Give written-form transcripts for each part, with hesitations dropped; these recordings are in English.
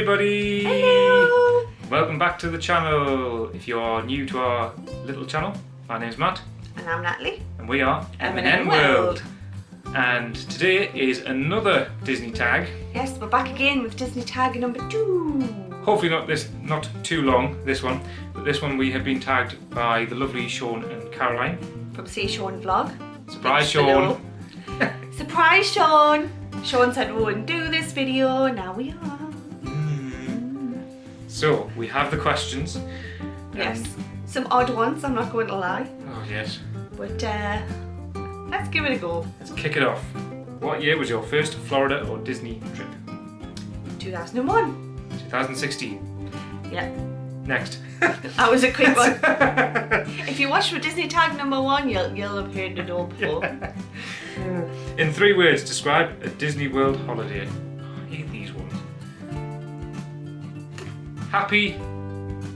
everybody! Hello! Welcome back to the channel. If you are new to our little channel, my name's Matt. And I'm Natalie. And we are M&M World. And today is another Disney tag. Yes, we're back again with Disney tag number 2. Hopefully not too long, this one. But this one we have been tagged by the lovely Sean and Caroline. From Say Sean Vlog. Surprise, Sean! Surprise, Sean! Sean said we wouldn't do this video, now we are. So, we have the questions. Yes, some odd ones, I'm not going to lie. Oh yes. But let's give it a go. Let's kick it off. What year was your first Florida or Disney trip? 2001. 2016. Yeah. Next. That was a quick one. If you watched for Disney tag number 1, you'll have heard it all before. Yeah. In 3 words, describe a Disney World holiday. I hate these ones. Happy,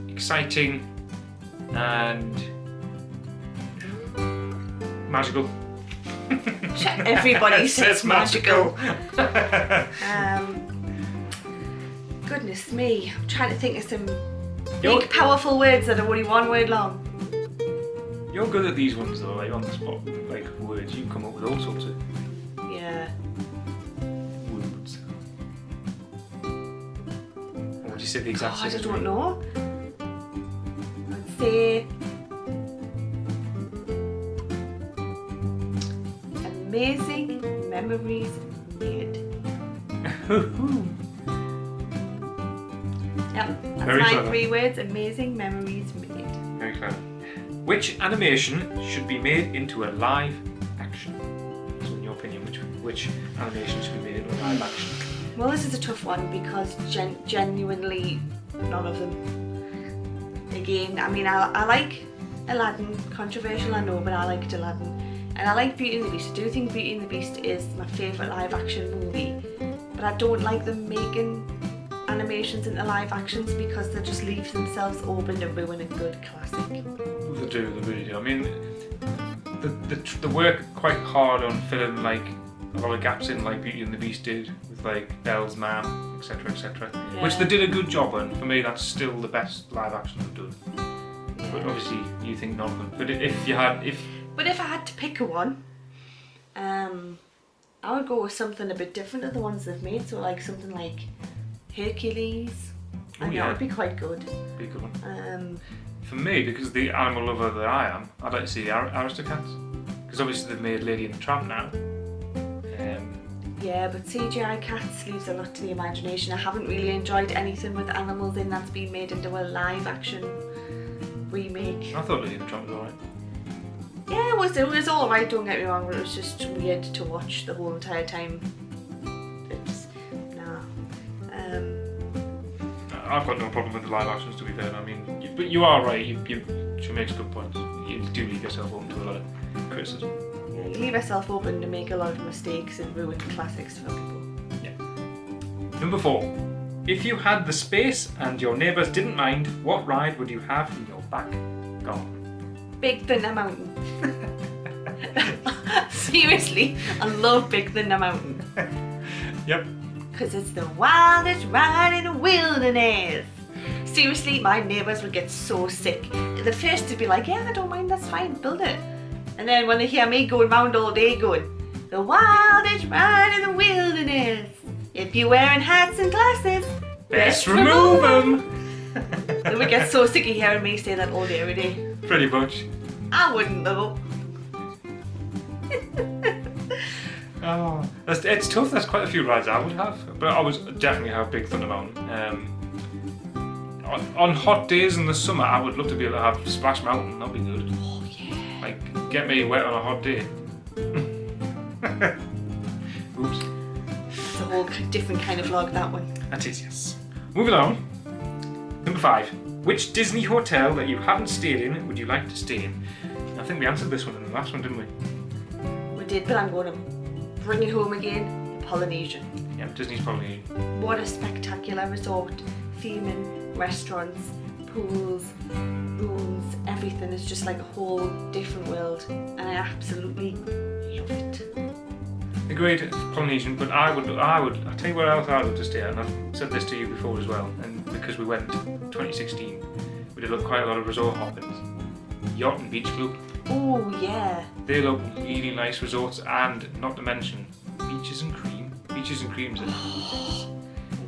exciting, and magical. Everybody says magical. magical. Goodness me, I'm trying to think of some You're- big powerful words that are only one word long. You're good at these ones though, like on the spot, like words. You come up with all sorts of Yeah. words. Or would you say the exact God, I same as don't me? know. I'd say amazing memories made. Yep, that's Very my clever. 3 words, amazing memories made. Very clever. Which animation should be made into a live action? So in your opinion, which animation should be made into a live action? Well, this is a tough one because genuinely none of them. Again, I mean, I like Aladdin, controversial I know, but I liked Aladdin. And I like Beauty and the Beast. I do think Beauty and the Beast is my favourite live action movie. But I don't like them making animations into live actions because they just leave themselves open to ruin a good classic. They do, they really do. I mean, they work quite hard on filling like a lot of gaps in, like Beauty and the Beast did with like Belle's mom, etc., etc. Yeah. Which they did a good job on. For me, that's still the best live action they've done. Yeah. But obviously, you think none of them. But But if I had to pick a one, I would go with something a bit different to the ones they've made. So like something like Hercules. Oh, And yeah. that would be quite good. be a good one. For me, because the animal lover that I am, I'd like to see the Aristocats. Because obviously they've made Lady and the Tramp now. Yeah, but CGI cats leaves a lot to the imagination. I haven't really enjoyed anything with animals in that's been made into a live action remake. I thought Lady and the Tramp was alright. Yeah, it was alright, don't get me wrong, but it was just weird to watch the whole entire time. It's, nah. I've got no problem with the live actions, to be fair. I mean, but you are right. She makes good points. You do leave yourself open to a lot of criticism. Yeah, you leave yourself open to make a lot of mistakes and ruin classics for people. Yeah. Number 4. If you had the space and your neighbours didn't mind, what ride would you have in your back garden? Big Thunder Mountain. Seriously, I love Big Thunder Mountain. Yep. Because it's the wildest ride in the wilderness. Seriously, my neighbours would get so sick. The first to be like, yeah, I don't mind, that's fine, build it. And then when they hear me going round all day going, the wildest ride in the wilderness. If you're wearing hats and glasses, Best remove them. They would get so sick of hearing me say that all day, every day. Pretty much. I wouldn't though. Oh, it's tough. There's quite a few rides I would have, but I would definitely have Big Thunder Mountain. On hot days in the summer, I would love to be able to have Splash Mountain. That'd be good. Oh yeah. Like, get me wet on a hot day. Oops. It's a whole different kind of vlog, that one. That is, yes. Moving on. Number 5. Which Disney hotel that you haven't stayed in would you like to stay in? I think we answered this one in the last one, didn't we? We did, but I'm going to bring it home again. The Polynesian. Yeah, Disney's probably. What a spectacular resort. Theming, restaurants, pools, rooms, everything is just like a whole different world. And I absolutely love it. great Polynesian, but I'll tell you where else I would love to stay at, and I've said this to you before as well, and because we went 2016, we did quite a lot of resort hoppings. Yacht and Beach Club. Oh yeah. They look really nice resorts, and not to mention beaches and cream. Beaches and creams. Oh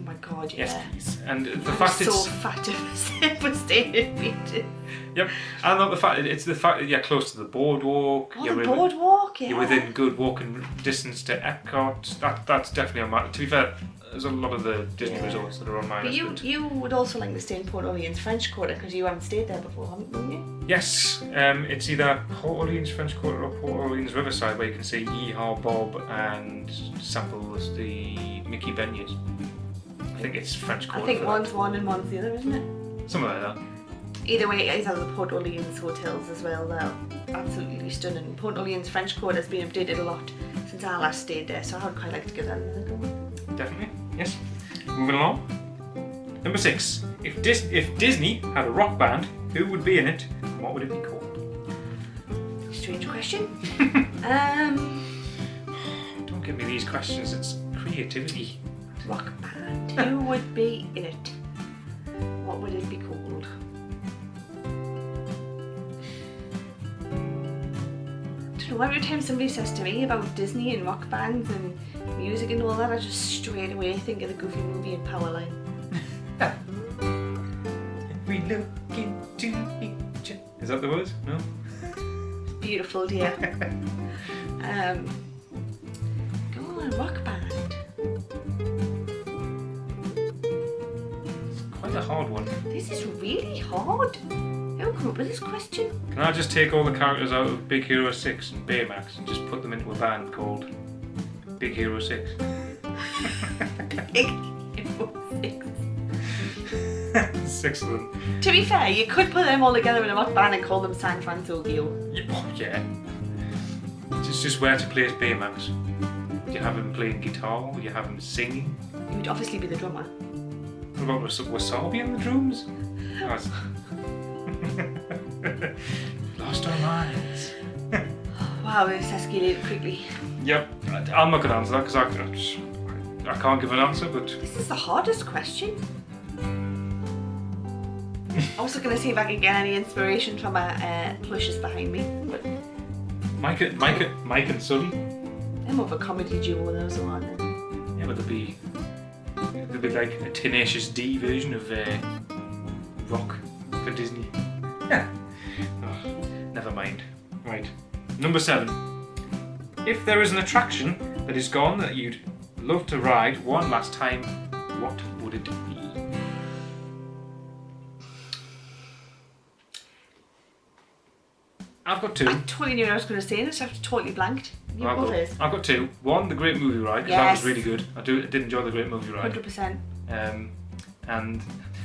my god, yeah. Yes, please. And the I'm fact so it's fat for staying at beaches. Yep, and not the fact it's the fact that you're close to the boardwalk. Oh, the boardwalk, yeah. You're within good walking distance to EPCOT. That's definitely on my. To be fair, there's a lot of the Disney resorts that are on my list. But you would also like to stay in Port Orleans French Quarter because you haven't stayed there before, haven't you? Yes, it's either Port Orleans French Quarter or Port Orleans Riverside, where you can see Yeehaw Bob and samples the Mickey Vineyard. I think it's French Quarter. I think one's one and one's the other, isn't it? Something like that. Either way, it is at the Port Orleans hotels as well. They're absolutely stunning. Port Orleans French Quarter has been updated a lot since I last stayed there, so I would quite like to give that another go. Definitely, yes. Moving along. Number 6. If Disney had a rock band, who would be in it? And what would it be called? Strange question. Don't give me these questions. It's creativity. Rock band. Who would be in it? What would it be called? I don't know, every time somebody says to me about Disney and rock bands and music and all that, I just straight away think of the Goofy movie and Powerline. If we look into each other. Is that the words? No? It's beautiful, dear. Go on, rock band. It's quite a hard one. This is really hard. Who came up with this question? Can I just take all the characters out of Big Hero 6 and Baymax and just put them into a band called Big Hero 6? Big Hero 6. 6 of them. To be fair, you could put them all together in a rock band and call them San Francisco. Yeah. It's just where to place Baymax. You have him playing guitar, you have him singing. You would obviously be the drummer. What about Wasabi on the drums? Lost our minds. Wow, this escalated quickly. Yep, I'm not going to answer that because I can't give an answer, but... This is the hardest question. I was going to see if I could get any inspiration from plushes behind me, but... Mike and Sully? They're more of a comedy duo those, aren't they? Yeah, but they'd be like a Tenacious D version of rock for Disney. Yeah. Oh, never mind. Right. Number 7. If there is an attraction that is gone that you'd love to ride one last time, what would it be? I've got 2. I totally knew what I was going to say and I've totally blanked. You I've both is. got 2. One, the Great Movie Ride, because that was really good. I did enjoy the Great Movie Ride. 100%. And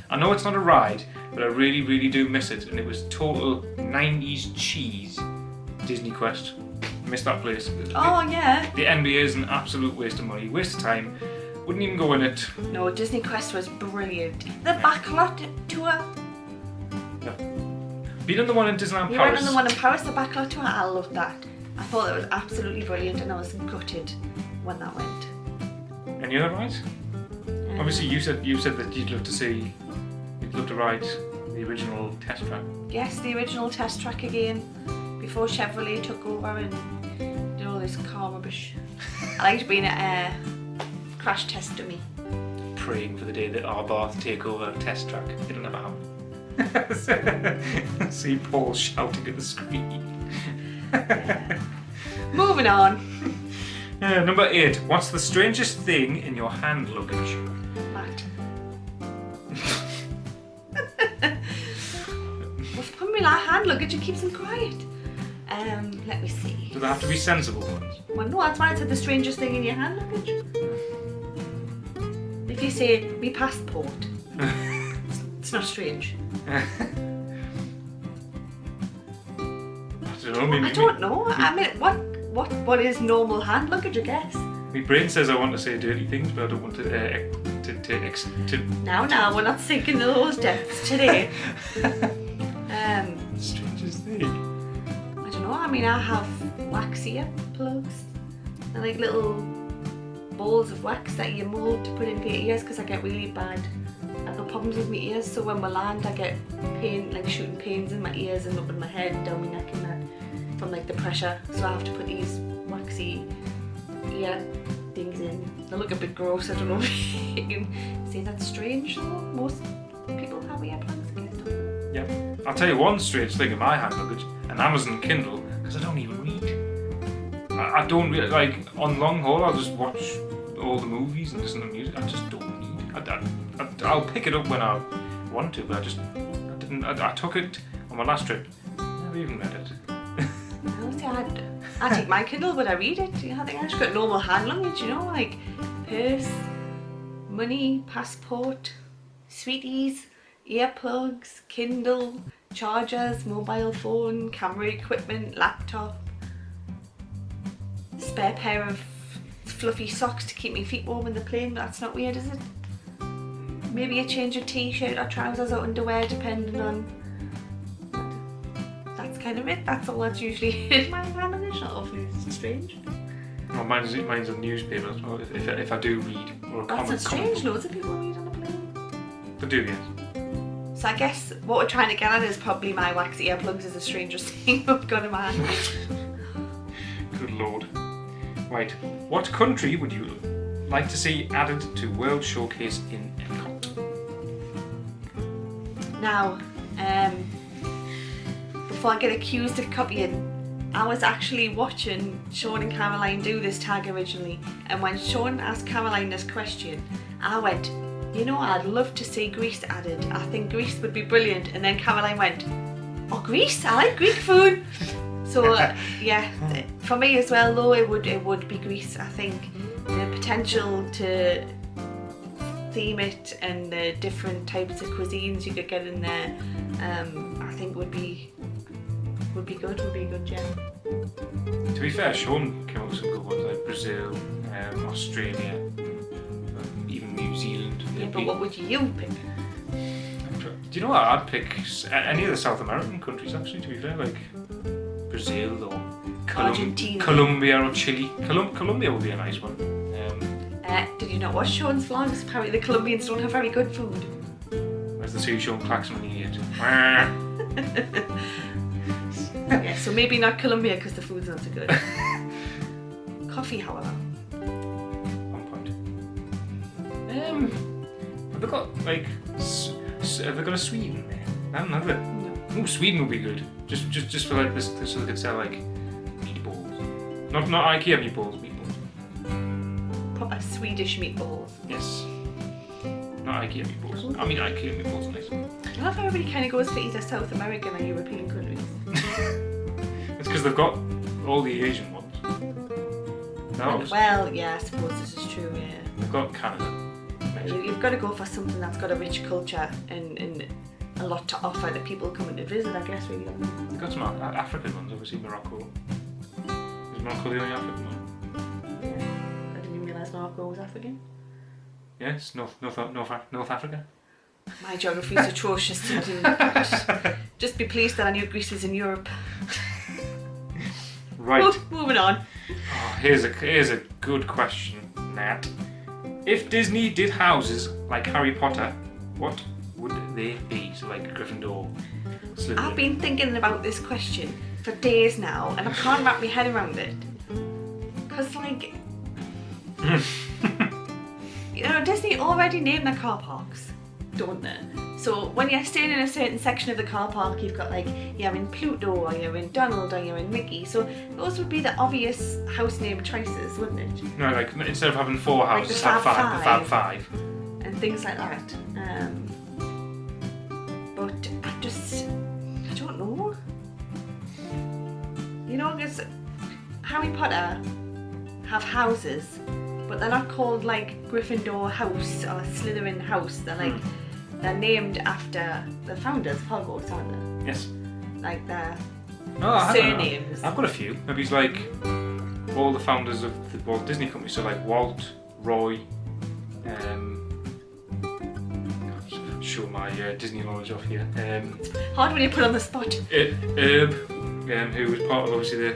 I know it's not a ride, but I really, really do miss it. And it was total 90s cheese. Disney Quest. I miss that place. Oh, yeah. The NBA is an absolute waste of money, waste of time. Wouldn't even go in it. No, Disney Quest was brilliant. The backlot tour. No. Been on the one in Disneyland You Paris. went on the one in Paris, the backlot tour. I loved that. I thought it was absolutely brilliant and I was gutted when that went. Any other rides? Obviously, you said that you'd love to ride the original test track. Yes, the original test track again, before Chevrolet took over and did all this car rubbish. I liked being a crash test dummy. Praying for the day that our Bath take over test track. It'll never happen. See Paul shouting at the screen. Yeah. Moving on. Number 8. What's the strangest thing in your hand luggage? Matt. What's putting me like hand luggage and keeps them quiet? Let me see. Do they have to be sensible ones? Well, no, that's why I said the strangest thing in your hand luggage. If you say me passport, it's not strange. I don't know. Maybe, I don't know. I mean, what is normal hand luggage? I guess. My brain says I want to say dirty things, but I don't want to. Now, we're not sinking to those depths today. Strangest thing. I don't know. I mean, I have wax ear plugs. and like little balls of wax that you mould to put in for your ears, because I get really bad. I've got problems with my ears, so when we land I get pain, like shooting pains in my ears and up in my head and down my neck and that from like the pressure. So I have to put these waxy ear things in. They look a bit gross. I don't know if you can say that's strange though. Most people have earplugs, I guess. Yeah. I'll tell you one strange thing in my hand luggage, an Amazon Kindle, because I don't even read. I don't really, like, on long haul I'll just watch all the movies and listen to music. I just don't read. I'll pick it up when I want to, but I took it on my last trip. Never even read it. I take my Kindle, but I read it. I think I just got normal hand luggage, like purse, money, passport, sweeties, earplugs, Kindle, chargers, mobile phone, camera equipment, laptop, spare pair of fluffy socks to keep my feet warm in the plane. That's not weird, is it? Maybe a change of t-shirt or trousers or underwear, depending on. That's kind of it. That's all that's usually in my hand luggage. Not awfully strange. Well, mine's a newspaper as well. If I do read or a That's comic. strange. Loads of people read on the plane. But do yes. So I guess what we're trying to get at is probably my wax earplugs is the strangest thing I've got in my hand. Good lord. Right. What country would you like to see added to World Showcase in EPCOT? Now, before I get accused of copying, I was actually watching Sean and Caroline do this tag originally, and when Sean asked Caroline this question, I went, I'd love to see Greece added. I think Greece would be brilliant. And then Caroline went, oh, Greece? I like Greek food. So yeah, for me as well though, it would be Greece. I think the potential to theme it and the different types of cuisines you could get in there, I think would be a good gem. To be fair, Sean came up with some good ones like Brazil, Australia, even New Zealand. Yeah, but what would you pick? Do you know what? I'd pick any of the South American countries actually, to be fair, like Brazil or Argentina. Colombia or Chile. Colombia would be a nice one. Did you not watch Sean's vlogs? Apparently the Colombians don't have very good food. Where's the two Sean Claxon when you eat? Yeah, so maybe not Colombia because the food's not so good. Coffee, however. On point. Have they got like? Have they got a Sweden there? I don't know. Have they? No. Oh, Sweden would be good. Just for like this, so they could sell like meatballs. Not IKEA meatballs. Proper Swedish meatballs. Yes. Not IKEA meatballs. I mean IKEA meatballs are nice. I love how everybody kind of goes for either South American or European countries. It's because they've got all the Asian ones. Well, yeah, I suppose this is true, yeah. They've got Canada. You've got to go for something that's got a rich culture and a lot to offer that people coming to visit, I guess, really. They've got some African ones, obviously Morocco. Is Morocco the only African one? Yeah. I didn't even realise Morocco was African. Yes, North Africa. My geography is atrocious. Just be pleased that I knew Greece was in Europe. Right. Moving on. Oh, here's a good question, Nat. If Disney did houses like Harry Potter, what would they be? So like Gryffindor, Slytherin. I've been thinking about this question for days now, and I can't wrap my head around it. Because, like, Disney already named their car parks, don't they? So when you're staying in a certain section of the car park, you've got like, you're in Pluto, or you're in Donald, or you're in Mickey. So those would be the obvious house name choices, wouldn't it? No, like instead of having 4 houses, like have 5. The Fab Five. And things like that. But I don't know. Because Harry Potter have houses, but they're not called like Gryffindor House or Slytherin House. They're like they're named after the founders of Hogwarts, aren't they? Yes. Like their surnames. I've got a few. Maybe it's like all the founders of the Walt Disney Company. So like Walt, Roy. Show my Disney knowledge off here. It's hard when you put on the spot. Herb, who was part of obviously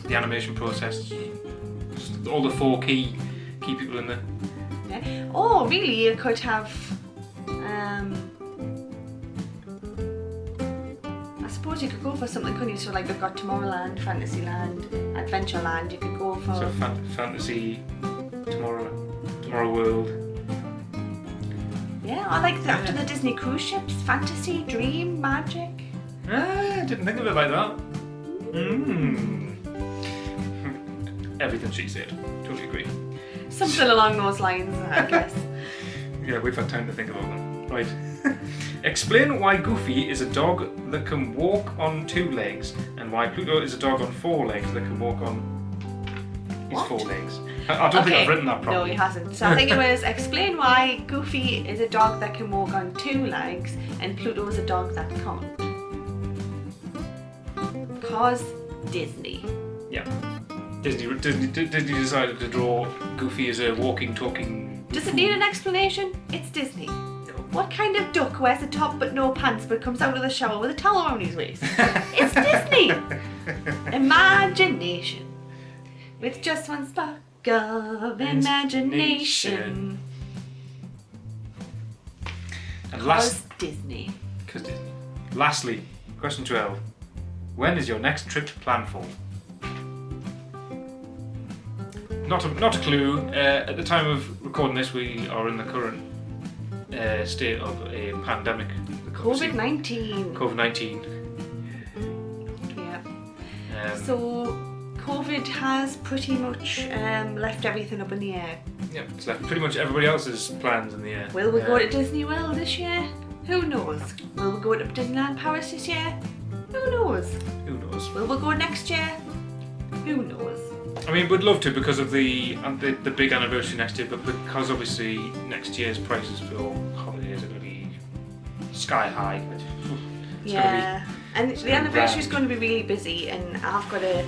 the animation process, all the four key people in there. Yeah. Or really, you could have. I suppose you could go for something, couldn't you? So like we've got Tomorrowland, Fantasyland, Adventureland. You could go for. So fantasy, Tomorrow World. Yeah, I like after the Disney cruise ships, fantasy, dream, magic. I didn't think of it like that. Everything she said. Totally agree. Something along those lines, I guess. Yeah, we've had time to think about them. Right. Explain why Goofy is a dog that can walk on 2 legs and why Pluto is a dog on 4 legs that can walk on his What? 4 legs. I don't think I've written that No, properly. he hasn't. So I think it was explain why Goofy is a dog that can walk on 2 legs and Pluto is a dog that can't. Cause Disney. Yeah. Disney decided to draw Goofy as a walking, talking... Does it need an explanation? It's Disney. What kind of duck wears a top but no pants but comes out of the shower with a towel around his waist? It's Disney! Imagination. With just one spark of imagination. And Cause Disney. Because Disney. Lastly, question 12. When is your next trip planned for? Not a clue. At the time of recording this, we are in the current state of a pandemic. COVID-19. COVID-19. Yeah. So COVID has pretty much left everything up in the air. Yeah, it's left pretty much everybody else's plans in the air. Will we go to Disney World this year? Who knows? Will we go to Disneyland Paris this year? Who knows? Who knows? Will we go next year? Who knows? I mean, we'd love to because of the big anniversary next year, but because obviously next year's prices for holidays are going to be sky high. And the anniversary is going to be really busy, and I've got a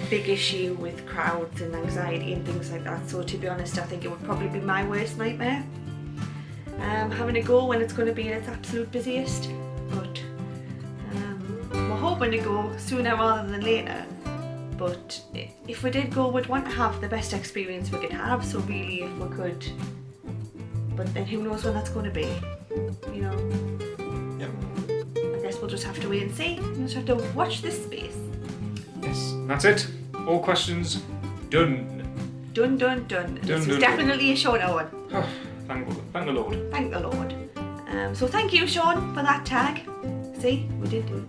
big issue with crowds and anxiety and things like that. So to be honest, I think it would probably be my worst nightmare. Having to go when it's going to be at its absolute busiest, but we're hoping to go sooner rather than later. But if we did go, we'd want to have the best experience we could have. So really, if we could, but then who knows when that's going to be, you know. Yep. I guess we'll just have to wait and see. We'll just have to watch this space. Yes, that's it. All questions done. Done. This is definitely a shorter one. Oh, thank the Lord. Thank the Lord. So thank you, Sean, for that tag. See, we did do it.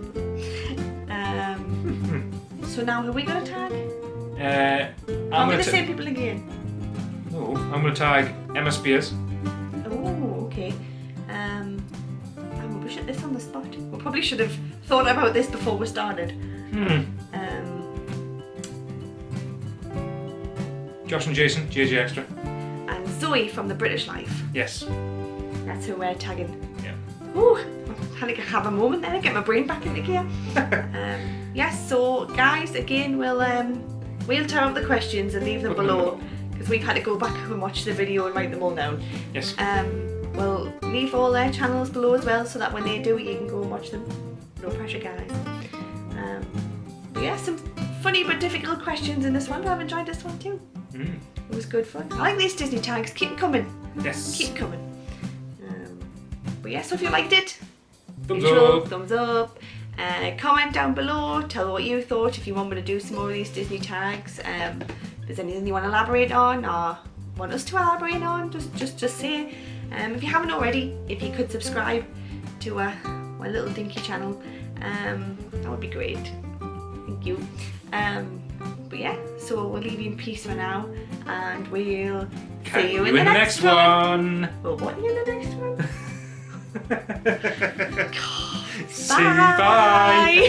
So now who are we going to tag? I'm going to say people again. No, I'm going to tag Emma Spears. Oh, okay. I'm rubbish at this on the spot. We probably should have thought about this before we started. Josh and Jason, JJ Extra. And Zoe from The British Life. Yes. That's who we're tagging. Yeah. Ooh, I had to have a moment there to get my brain back into gear. Yes, so guys, again, we'll tear out the questions and leave them below because we've had to go back and watch the video and write them all down. Yes. We'll leave all their channels below as well so that when they do it, you can go and watch them. No pressure, guys. But yeah, some funny but difficult questions in this one, but I've enjoyed this one too. It was good fun. I like these Disney tags. Keep them coming. Yes. Keep coming. But yeah, so if you liked it, Thumbs up. thumbs up. Comment down below. Tell what you thought. If you want me to do some more of these Disney tags. If there's anything you want to elaborate on or want us to elaborate on, just say. If you haven't already, if you could subscribe to my little dinky channel, that would be great. Thank you. But yeah, so we'll leave you in peace for now, and we'll see you in the next one. Well, what in the next one? Say bye.